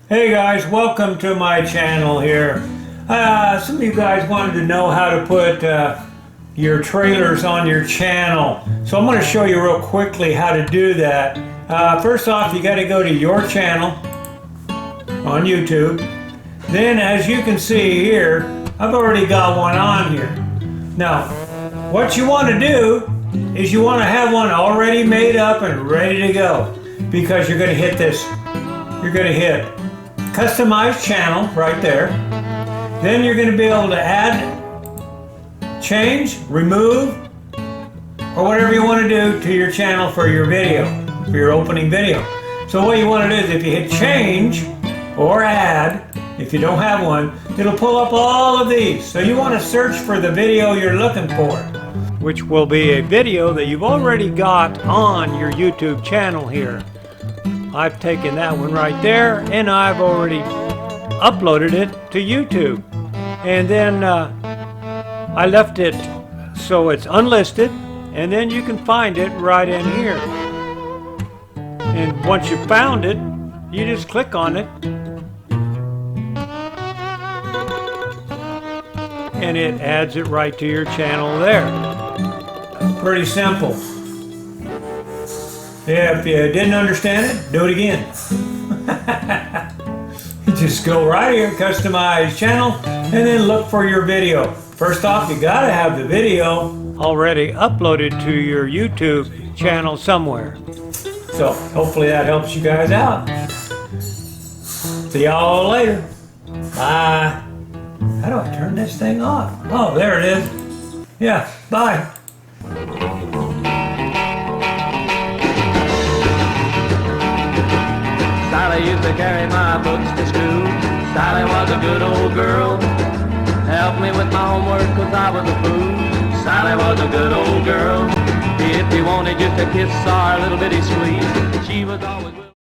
Hey guys, welcome to my channel here. Some of you guys wanted to know how to put your trailers on your channel. So I'm going to show you real quickly how to do that. First off, you got to go to your channel on YouTube. Then as you can see here, I've already got one on here. Now, what you want to do is you want to have one already made up and ready to go, because you're going to hit this. You're going to hit customize channel right there. Then you're going to be able to add, change, remove, or whatever you want to do to your channel for your video, for your opening video. So what you want to do is if you hit change or add, if you don't have one, it'll pull up all of these. So you want to search for the video you're looking for, which will be a video that you've already got on your YouTube channel here. I've taken that one right there and I've already uploaded it to YouTube. And then I left it so it's unlisted, and then you can find it right in here. And once you found it, you just click on it and it adds it right to your channel there. Pretty simple. Yeah, if you didn't understand it, do it again. You just go right here, customize channel, and then look for your video. First off, you gotta have the video already uploaded to your YouTube channel somewhere. So hopefully that helps you guys out. See y'all later. Bye. How do I turn this thing off? Oh, there it is. Yeah, bye. Sally used to carry my books to school. Sally was a good old girl. Helped me with my homework 'cause I was a fool. Sally was a good old girl. If you wanted just a kiss or a little bitty squeeze, she was always willing.